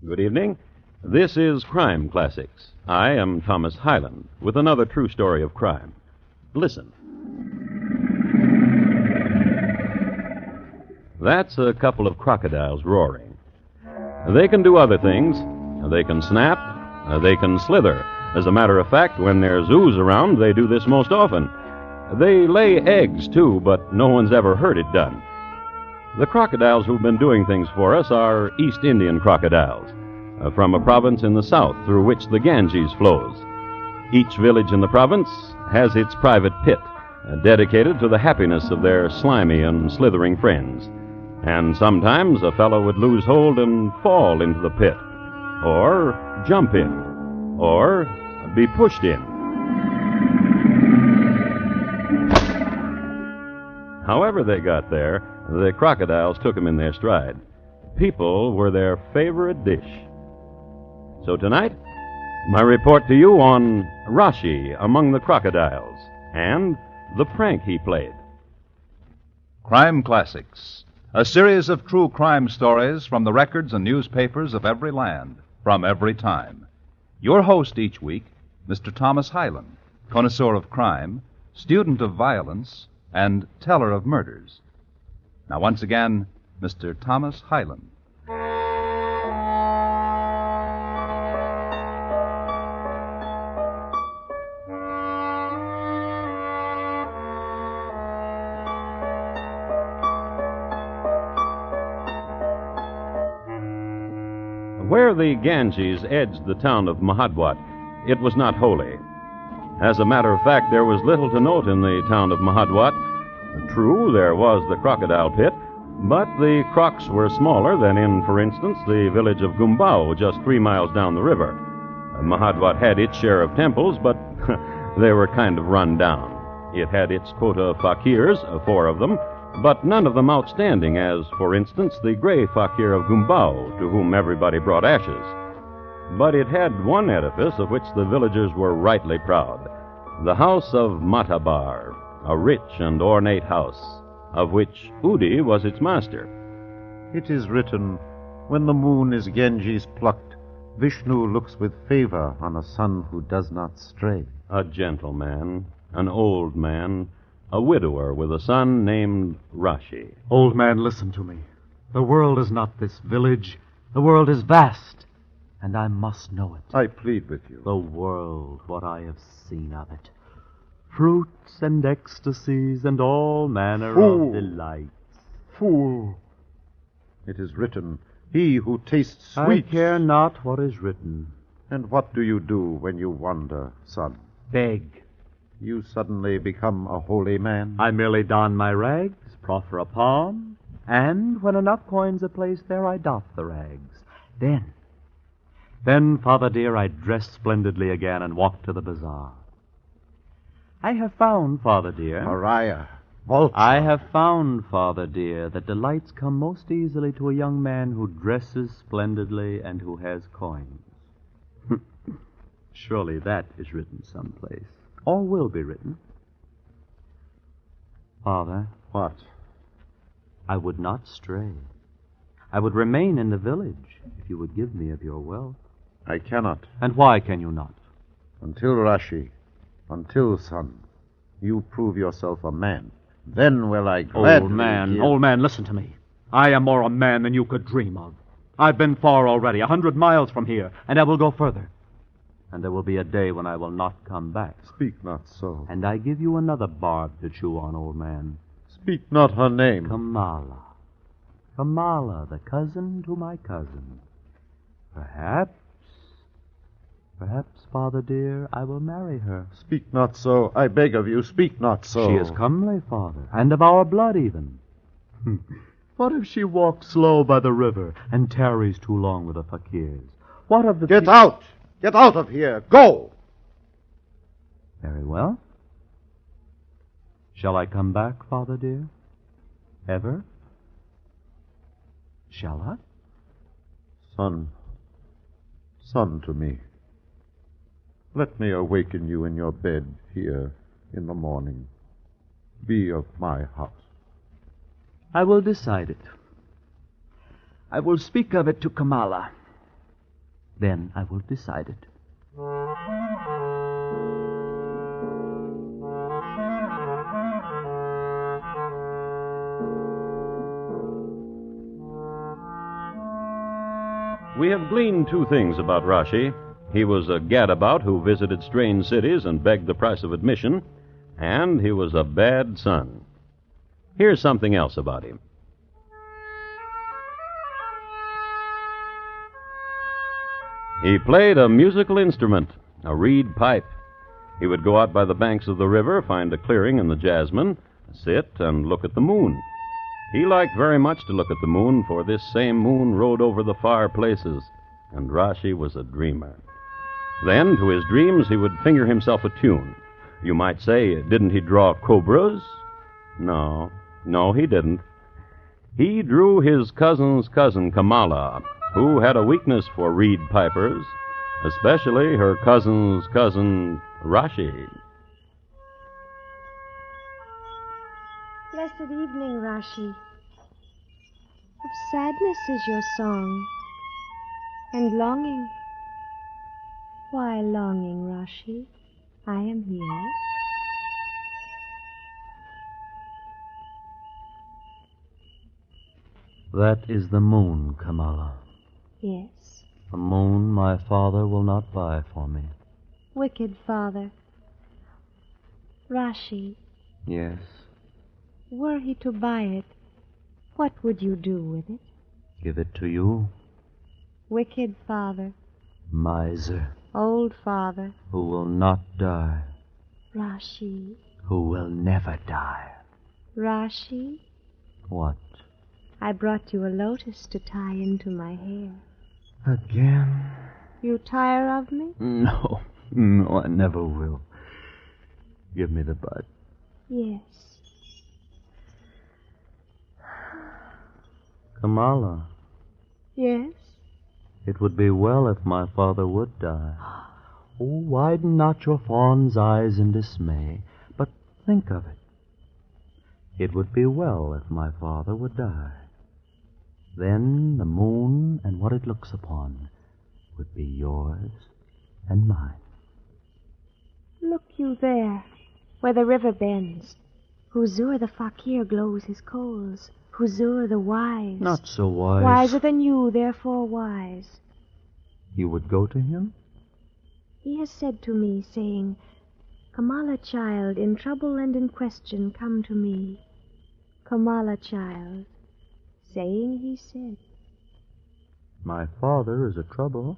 Good evening. This is Crime Classics. I am Thomas Hyland with another true story of crime. Listen. That's a couple of crocodiles roaring. They can do other things. They can snap. They can slither. As a matter of fact, when there's ooze around, they do this most often. They lay eggs, too, but no one's ever heard it done. The crocodiles who've been doing things for us are East Indian crocodiles, from a province in the south through which the Ganges flows. Each village in the province has its private pit, dedicated to the happiness of their slimy and slithering friends. And sometimes a fellow would lose hold and fall into the pit, or jump in, or be pushed in. However they got there, the crocodiles took them in their stride. People were their favorite dish. So tonight, my report to you on Raschi among the crocodiles and the prank he played. Crime Classics, a series of true crime stories from the records and newspapers of every land, from every time. Your host each week, Mr. Thomas Hyland, connoisseur of crime, student of violence, and teller of murders. Now, once again, Mr. Thomas Hyland. Where the Ganges edged the town of Mahadwat, it was not holy. As a matter of fact, there was little to note in the town of Mahadwat. True, there was the crocodile pit, but the crocs were smaller than in, for instance, the village of Gumbao, just 3 miles down the river. Mahadwat had its share of temples, but they were kind of run down. It had its quota of fakirs, 4 of them, but none of them outstanding, as, for instance, the gray fakir of Gumbao, to whom everybody brought ashes. But it had one edifice of which the villagers were rightly proud, the house of Matabar, a rich and ornate house, of which Udi was its master. It is written, when the moon is Ganges plucked, Vishnu looks with favor on a son who does not stray. A gentleman, an old man, a widower with a son named Raschi. Old man, listen to me. The world is not this village. The world is vast, and I must know it. I plead with you. The world, what I have seen of it. Fruits and ecstasies and all manner Fool. of delights. Fool! It is written, he who tastes I sweet. care not what is written. And what do you do when you wander, son? Beg. You suddenly become a holy man? I merely don my rags, proffer a palm, and when enough coins are placed there, I doff the rags. Then, Father dear, I dress splendidly again and walk to the bazaar. I have found, Father dear... Pariah, vulture. I have found, Father dear, that delights come most easily to a young man who dresses splendidly and who has coins. Surely that is written someplace, or will be written. Father. What? I would not stray. I would remain in the village if you would give me of your wealth. I cannot. And why can you not? Until Raschi, until, son, you prove yourself a man, then will I gladly... Old man, listen to me. I am more a man than you could dream of. I've been far already, 100 miles from here, and I will go further. And there will be a day when I will not come back. Speak not so. And I give you another barb to chew on, old man. Speak not her name. Kamala. Kamala, the cousin to my cousin. Perhaps, Father dear, I will marry her. Speak not so. I beg of you, speak not so. She is comely, Father, and of our blood even. What if she walks slow by the river and tarries too long with the fakirs? What of the... Get out! Get out of here! Go! Very well. Shall I come back, Father dear? Ever? Shall I? Son to me. Let me awaken you in your bed here in the morning. Be of my house. I will decide it. I will speak of it to Kamala. Then I will decide it. We have gleaned two things about Raschi. He was a gadabout who visited strange cities and begged the price of admission, and he was a bad son. Here's something else about him. He played a musical instrument, a reed pipe. He would go out by the banks of the river, find a clearing in the jasmine, sit and look at the moon. He liked very much to look at the moon, for this same moon rode over the far places, and Raschi was a dreamer. Then, to his dreams, he would finger himself a tune. You might say, didn't he draw cobras? No, he didn't. He drew his cousin's cousin, Kamala, who had a weakness for reed pipers, especially her cousin's cousin, Raschi. Blessed evening, Raschi. Of sadness is your song, and longing. Why longing, Raschi? I am here. That is the moon, Kamala. Yes. A moon my father will not buy for me. Wicked father. Raschi, Yes. were he to buy it, what would you do with it? Give it to you, Wicked father. miser, Old father. who will not die, Raschi. who will never die. Raschi, What? I brought you a lotus to tie into my hair. Again? You tire of me? No, I never will. Give me the bud. Yes. Kamala, Yes? it would be well if my father would die. Oh, widen not your fawn's eyes in dismay, but think of it. It would be well if my father would die. Then the moon and what it looks upon would be yours and mine. Look you there, where the river bends. Huzur the fakir glows his coals. Huzur the wise. Not so wise. Wiser than you, therefore wise. You would go to him? He has said to me, saying, Kamala, child, in trouble and in question, come to me. Kamala, child, saying he said, My father is a trouble.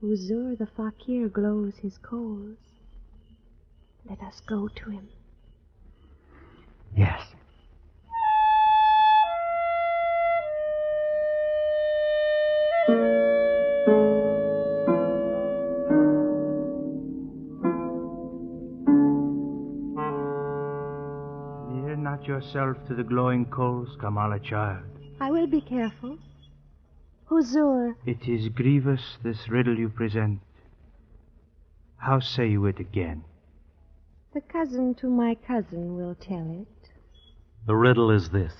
Huzur the fakir glows his coals. Let us go to him. Yes. Near not yourself to the glowing coals, Kamala, child. I will be careful. Huzur, It is grievous, this riddle you present. How say you it again? the cousin to my cousin will tell it. The riddle is this.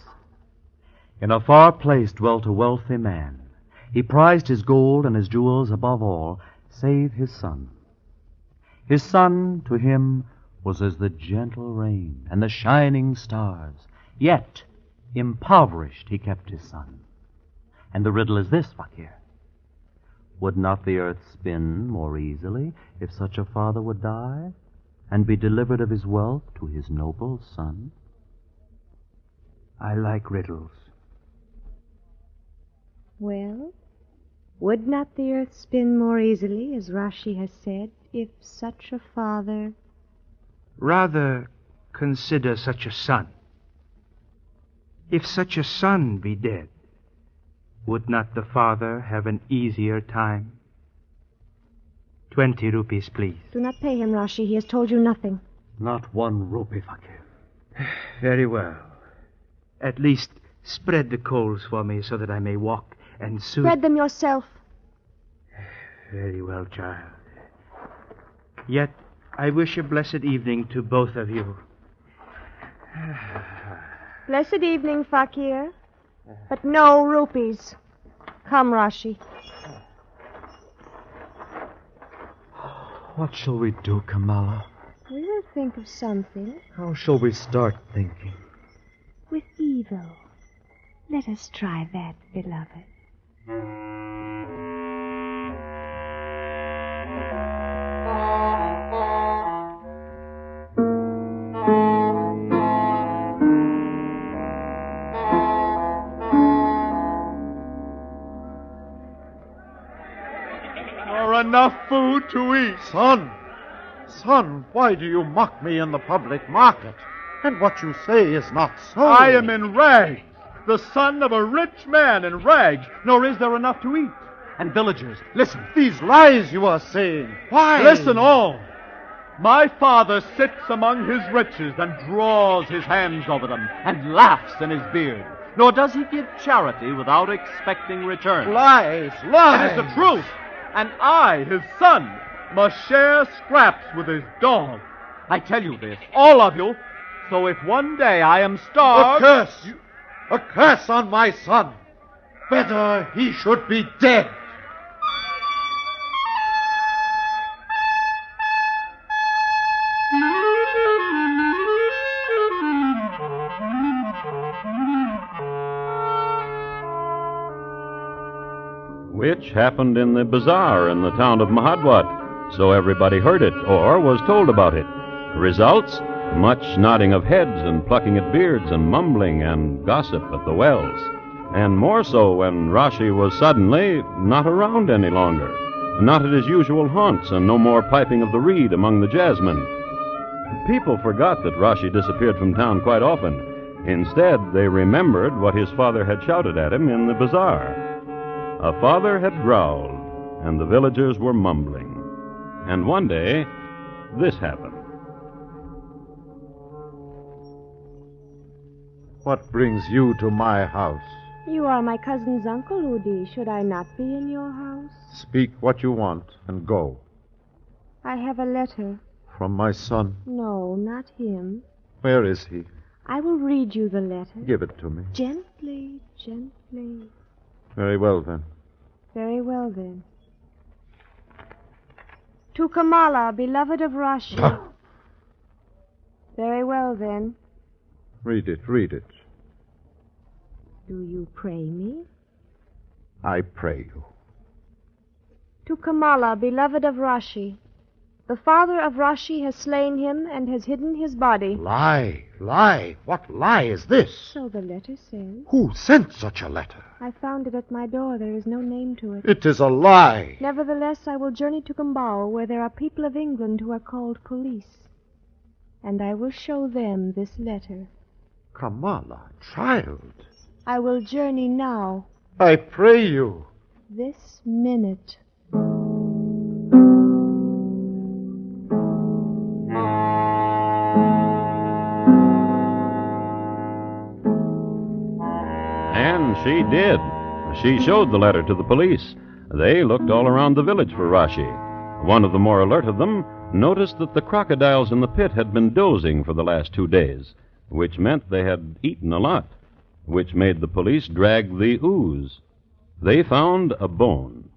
In a far place dwelt a wealthy man. He prized his gold and his jewels above all, save his son. His son to him was as the gentle rain and the shining stars. Yet, impoverished, he kept his son. And the riddle is this, Fakir. Would not the earth spin more easily if such a father would die and be delivered of his wealth to his noble son? I like riddles. Well, would not the earth spin more easily, as Raschi has said, if such a father... Rather consider such a son. If such a son be dead, would not the father have an easier time? 20 rupees, please. Do not pay him, Raschi. He has told you nothing. Not 1 rupee, Fakir. Very well. At least spread the coals for me so that I may walk and soon... Spread them yourself. Very well, child. Yet I wish a blessed evening to both of you. Blessed evening, Fakir. But no rupees. Come, Raschi. What shall we do, Kamala? We will think of something. How shall we start thinking? With evil. Let us try that, beloved. Enough food to eat. Son, why do you mock me in the public market? And what you say is not so. I am in rags, the son of a rich man in rags, nor is there enough to eat. And villagers, listen. These lies you are saying. Why? Listen all. My father sits among his riches and draws his hands over them and laughs in his beard. Nor does he give charity without expecting return. Lies. It is the truth. And I, his son, must share scraps with his dog. I tell you this, all of you, so if one day I am starved... A curse on my son. Better he should be dead. Which happened in the bazaar in the town of Mahadwat, so everybody heard it or was told about it. Results? Much nodding of heads and plucking at beards and mumbling and gossip at the wells. And more so when Raschi was suddenly not around any longer, not at his usual haunts, and no more piping of the reed among the jazzmen. People forgot that Raschi disappeared from town quite often. Instead, they remembered what his father had shouted at him in the bazaar. A father had growled, and the villagers were mumbling. And one day, this happened. What brings you to my house? You are my cousin's uncle, Udi. Should I not be in your house? Speak what you want and go. I have a letter. From my son? No, not him. Where is he? I will read you the letter. Give it to me. Gently, gently. Very well, then. Very well, then. To Kamala, beloved of Raschi. Very well, then. Read it. Do you pray me? I pray you. To Kamala, beloved of Raschi. The father of Raschi has slain him and has hidden his body. Lie. What lie is this? So the letter says. Who sent such a letter? I found it at my door. There is no name to it. It is a lie. Nevertheless, I will journey to Gumbau, where there are people of England who are called police. And I will show them this letter. Kamala, child. I will journey now. I pray you. This minute. And she did. She showed the letter to the police. They looked all around the village for Raschi. One of the more alert of them noticed that the crocodiles in the pit had been dozing for the last 2 days, which meant they had eaten a lot, which made the police drag the ooze. They found a bone.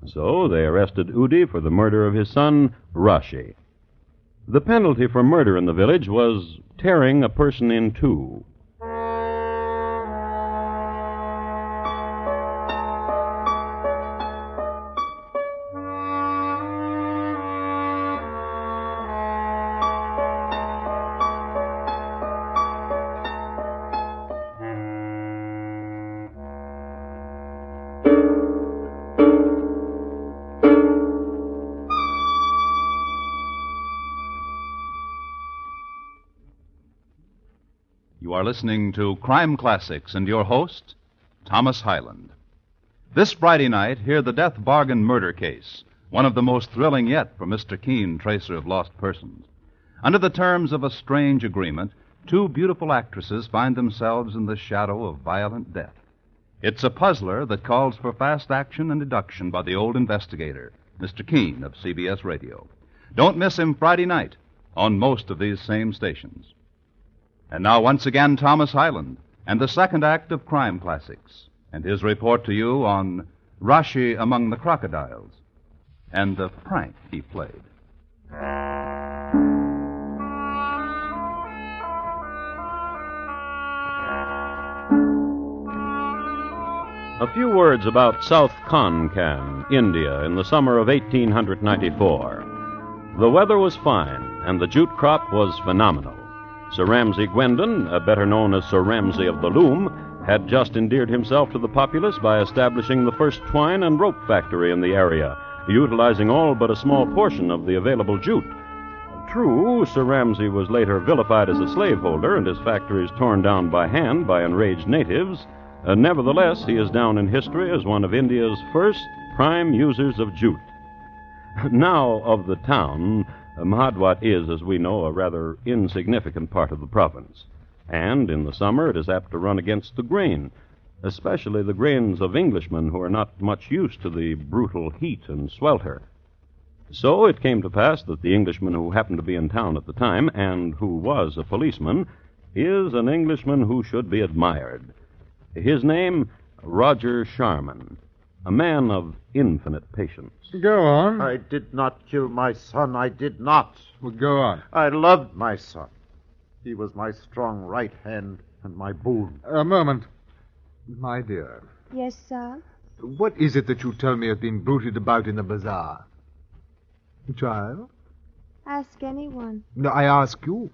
So they arrested Udi for the murder of his son, Raschi. The penalty for murder in the village was tearing a person in two. You are listening to Crime Classics and your host, Thomas Hyland. This Friday night, hear the death bargain murder case, one of the most thrilling yet for Mr. Keene, tracer of lost persons. Under the terms of a strange agreement, 2 beautiful actresses find themselves in the shadow of violent death. It's a puzzler that calls for fast action and deduction by the old investigator, Mr. Keene of CBS Radio. Don't miss him Friday night on most of these same stations. And now, once again, Thomas Hyland and the second act of Crime Classics, and his report to you on Raschi among the Crocodiles and the prank he played. A few words about South Konkan, India, in the summer of 1894. The weather was fine, and the jute crop was phenomenal. Sir Ramsay Gwendon, better known as Sir Ramsay of the Loom, had just endeared himself to the populace by establishing the first twine and rope factory in the area, utilizing all but a small portion of the available jute. True, Sir Ramsay was later vilified as a slaveholder and his factories torn down by hand by enraged natives. Nevertheless, he is down in history as one of India's first prime users of jute. Now, of the town, Mahadwat is, as we know, a rather insignificant part of the province. And in the summer, it is apt to run against the grain, especially the grains of Englishmen who are not much used to the brutal heat and swelter. So it came to pass that the Englishman who happened to be in town at the time, and who was a policeman, is an Englishman who should be admired. His name, Roger Sharman, a man of infinite patience. Go on. I did not kill my son. I did not. Well, go on. I loved my son. He was my strong right hand and my boon. A moment. My dear, Yes, sir. what is it that you tell me has been bruited about in the bazaar? Child? Ask anyone. No, I ask you.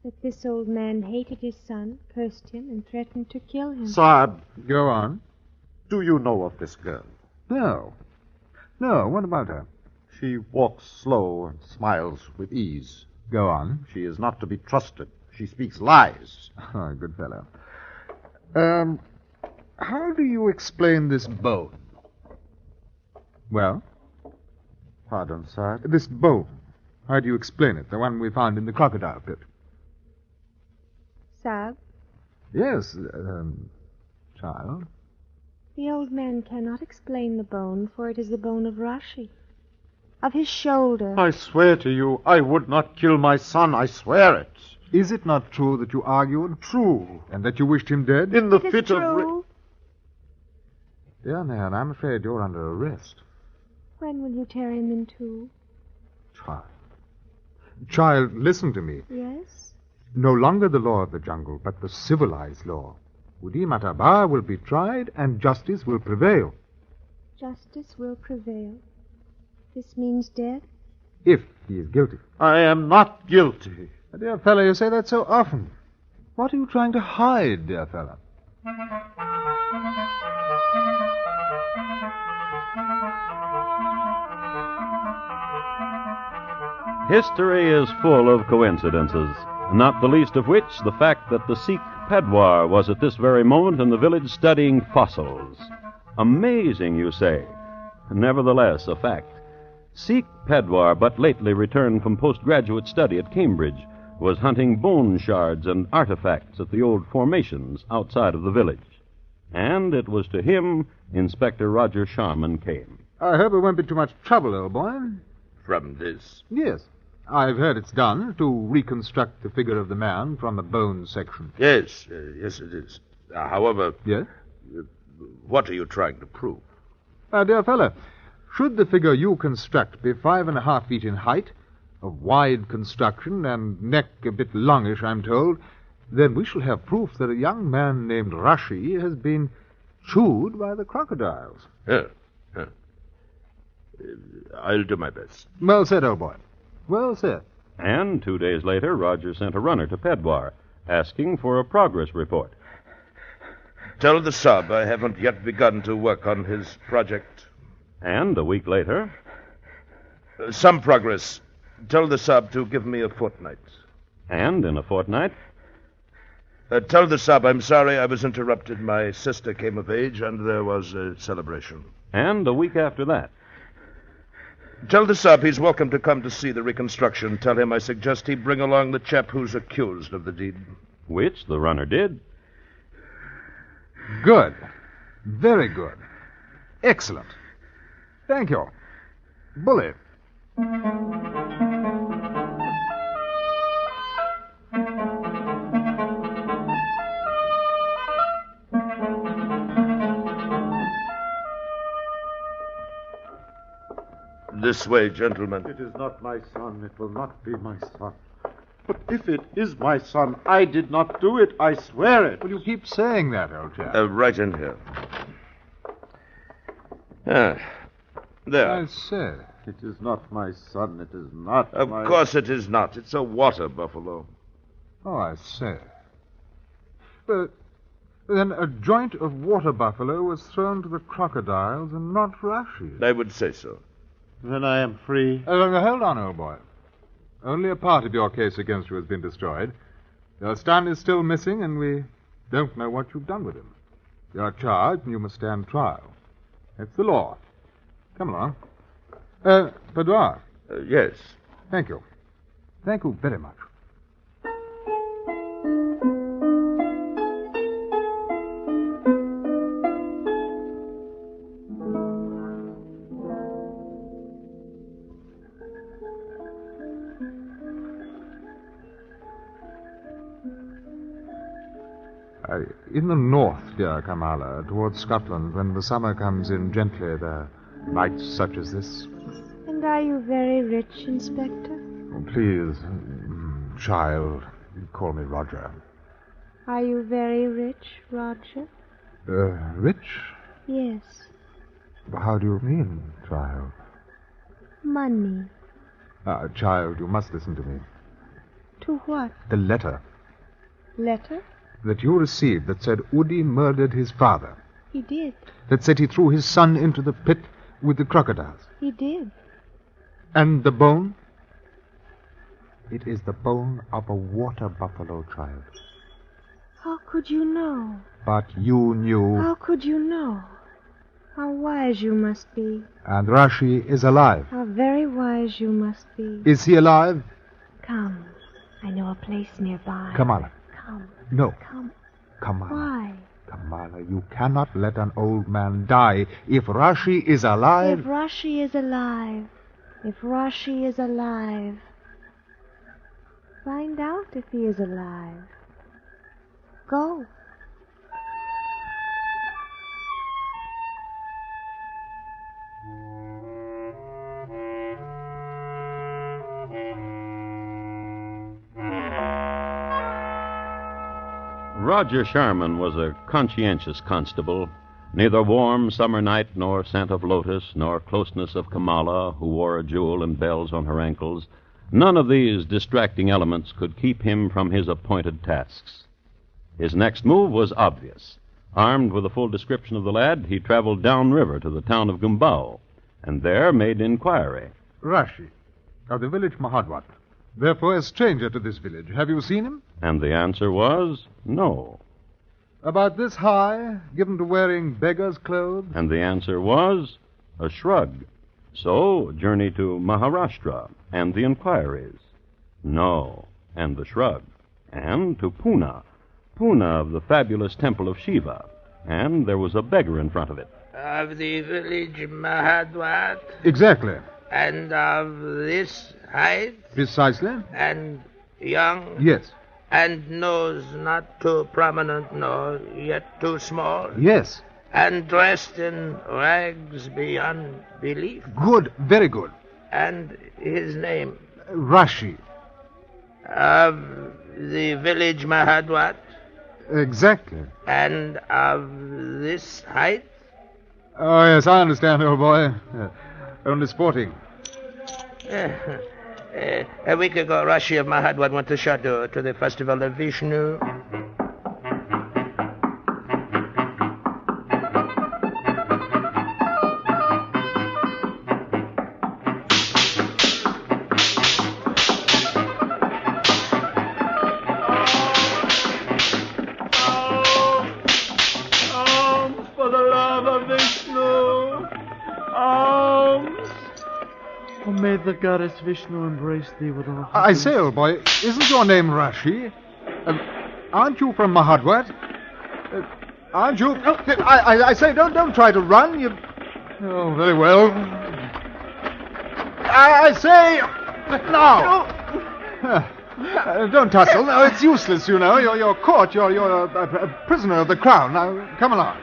That this old man hated his son, cursed him, and threatened to kill him. Saab, Go on. do you know of this girl? No. No, what about her? She walks slow and smiles with ease. Go on. She is not to be trusted. She speaks lies. Oh, good fellow. How do you explain this bone? Well? Pardon, sir. This bone. How do you explain it? The one we found in the crocodile pit. Sir, Yes, child. the old man cannot explain the bone, for it is the bone of Raschi, of his shoulder. I swear to you, I would not kill my son. I swear it. Is it not true that you argued? True. And that you wished him dead? In the It is fit of... true. Dear man, I'm afraid you're under arrest. When will you tear him in two? Child. Child, listen to me. Yes? No longer the law of the jungle, but the civilized law. Udi Mataba will be tried, and justice will prevail. Justice will prevail. This means death? If he is guilty. I am not guilty. My dear fellow, you say that so often. What are you trying to hide, dear fellow? History is full of coincidences, not the least of which the fact that the Sikh Pedwar was at this very moment in the village studying fossils. Amazing, you say. Nevertheless, a fact. Sikh Pedwar, but lately returned from postgraduate study at Cambridge, was hunting bone shards and artifacts at the old formations outside of the village. And it was to him Inspector Roger Sharman came. I hope it won't be too much trouble, old boy. From this. Yes. I've heard it's done to reconstruct the figure of the man from a bone section. Yes, yes, it is. However, Yes? what are you trying to prove? My dear fellow, should the figure you construct be 5.5 feet in height, of wide construction, and neck a bit longish, I'm told, then we shall have proof that a young man named Raschi has been chewed by the crocodiles. Yeah, yeah. I'll do my best. Well said, old boy. Well said. And 2 days later, Roger sent a runner to Pedwar, asking for a progress report. Tell the sub I haven't yet begun to work on his project. And a week later, Some progress. Tell the sub to give me a fortnight. and in a fortnight, Tell the sub I'm sorry I was interrupted. My sister came of age and there was a celebration. and a week after that. Tell the sub he's welcome to come to see the reconstruction. Tell him I suggest he bring along the chap who's accused of the deed. Which the runner did. Good. Very good. Excellent. Thank you. Bully. This way, gentlemen. It is not my son. It will not be my son. But if it is my son, I did not do it. I swear it. Well, you keep saying that, old chap. Right in here. Ah, there. I say. It is not my son. It is not Of my... course it is not. It's a water buffalo. Oh, I say. But then a joint of water buffalo was thrown to the crocodiles and not Raschi. I would say so. Then I am free. Hold on, old boy. Only a part of your case against you has been destroyed. Your son is still missing, and we don't know what you've done with him. You're charged, and you must stand trial. It's the law. Come along. Boudoir. Yes. Thank you. Thank you very much. In the north, dear Kamala, towards Scotland, when the summer comes in gently, there are nights such as this. And are you very rich, Inspector? Oh, please, child, call me Roger. Are you very rich, Roger? Rich? Yes. How do you mean, child? Money. Child, you must listen to me. To what? The letter Letter? that you received that said Udi murdered his father. He did. That said he threw his son into the pit with the crocodiles. He did. And the bone? It is the bone of a water buffalo, child. How could you know? But you knew. How could you know? How wise you must be. And Raschi is alive. How very wise you must be. Is he alive? Come. I know a place nearby. Kamala. Come. No. Come. Kamala. Why? Kamala, you cannot let an old man die. If Raschi is alive... If Raschi is alive. If Raschi is alive. Find out if he is alive. Go. Roger Sharman was a conscientious constable. Neither warm summer night, nor scent of lotus, nor closeness of Kamala, who wore a jewel and bells on her ankles, none of these distracting elements could keep him from his appointed tasks. His next move was obvious. Armed with a full description of the lad, he traveled downriver to the town of Gumbao, and there made inquiry. Raschi, of the village Mahadwat. Therefore a stranger to this village. Have you seen him? And the answer was no. About this high, given to wearing beggar's clothes? And the answer was a shrug. So, journey to Maharashtra, and the inquiries. No, and the shrug. And to Pune. Pune of the fabulous temple of Shiva. And there was a beggar in front of it. Of the village Mahadwat? Exactly. And of this height? Precisely. And young? Yes. And nose not too prominent, nor yet too small? Yes. And dressed in rags beyond belief? Good, very good. And his name? Raschi. Of the village Mahadwat? Exactly. And of this height? Oh, yes, I understand, old boy. Only sporting. A week ago, Raschi of Mahadwat went to Shadur to the festival of Vishnu. For the love of Vishnu! Alms! Oh, may the goddess Vishnu embrace thee with all I say, old boy, isn't your name Raschi? Aren't you from Mahadwat? Aren't you? I say, don't try to run. You. Oh, very well. I say, now. Don't tussle. No, it's useless. You know, you're caught. You're a prisoner of the crown. Now, come along.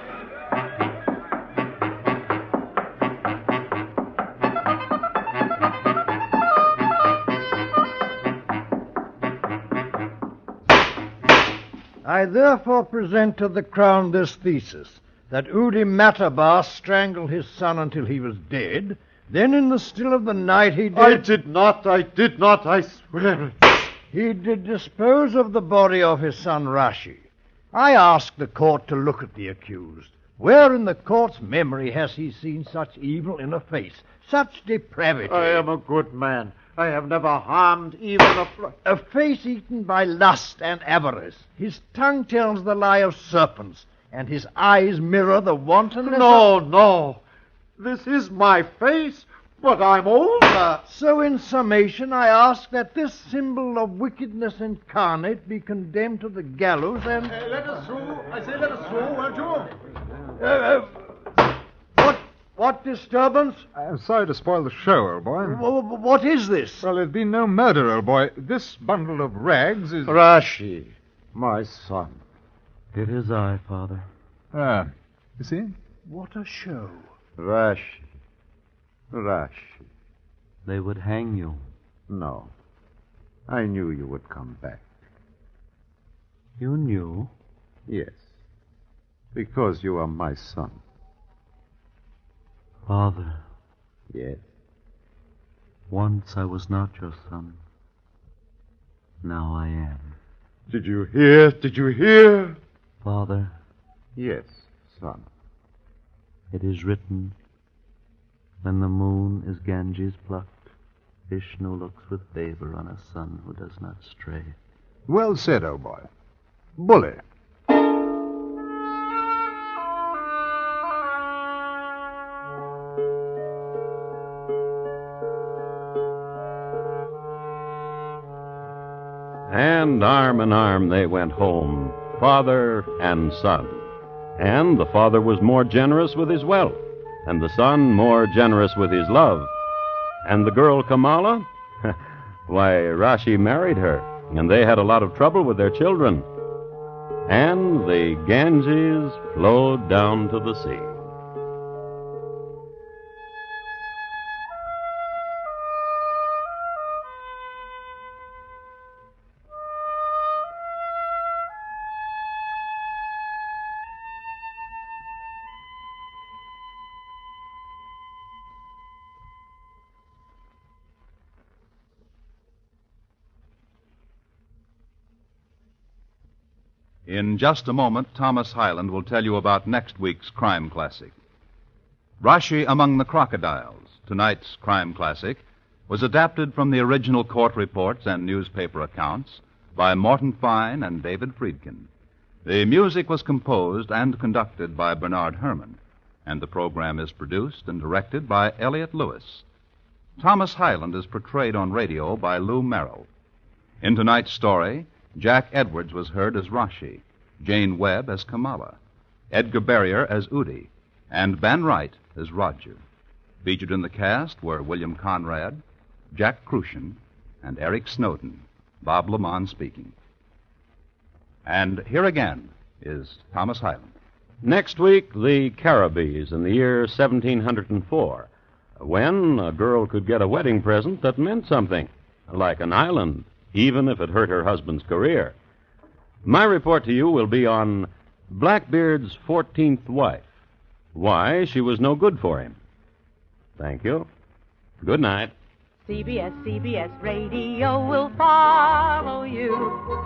I therefore present to the Crown this thesis, that Udi Matabar strangled his son until he was dead. Then in the still of the night he did... I did not, I swear it. He did dispose of the body of his son Raschi. I asked the court to look at the accused. Where in the court's memory has he seen such evil in a face, such depravity? I am a good man. I have never harmed even a face eaten by lust and avarice. His tongue tells the lie of serpents, and his eyes mirror the wantonness No. This is my face, but I'm older. So in summation, I ask that this symbol of wickedness incarnate be condemned to the gallows and... Let us through. I say let us through, won't you? What disturbance? I'm sorry to spoil the show, old boy. What is this? Well, there's been no murder, old boy. This bundle of rags is... Raschi, my son. It is I, Father. Ah, you see? What a show. Raschi. They would hang you. No. I knew you would come back. You knew? Yes. Because you are my son. Father. Yes. Once I was not your son. Now I am. Did you hear? Father. Yes, son. It is written, when the moon is Ganges plucked, Vishnu looks with favor on a son who does not stray. Well said, old boy. Bully. And arm in arm they went home, father and son. And the father was more generous with his wealth, and the son more generous with his love. And the girl Kamala? Why, Raschi married her, and they had a lot of trouble with their children. And the Ganges flowed down to the sea. In just a moment, Thomas Hyland will tell you about next week's crime classic. Raschi Among the Crocodiles, tonight's crime classic, was adapted from the original court reports and newspaper accounts by Morton Fine and David Friedkin. The music was composed and conducted by Bernard Herrmann, and the program is produced and directed by Elliott Lewis. Thomas Hyland is portrayed on radio by Lou Merrill. In tonight's story, Jack Edwards was heard as Raschi, Jane Webb as Kamala, Edgar Barrier as Udi, and Ben Wright as Raju. Featured in the cast were William Conrad, Jack Crucian, and Eric Snowden, Bob Lamont speaking. And here again is Thomas Hyland. Next week, the Caribbees in the year 1704, when a girl could get a wedding present that meant something, like an island, even if it hurt her husband's career. My report to you will be on Blackbeard's 14th wife, why she was no good for him. Thank you. Good night. CBS Radio will follow you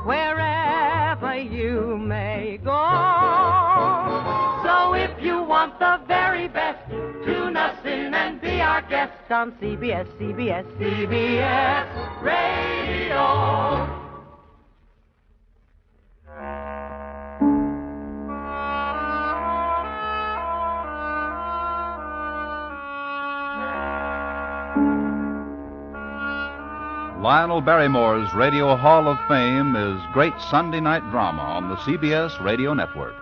wherever you may go. So if you want the very best, tune us in and be our guest on CBS Radio. Lionel Barrymore's Radio Hall of Fame is great Sunday night drama on the CBS Radio Network.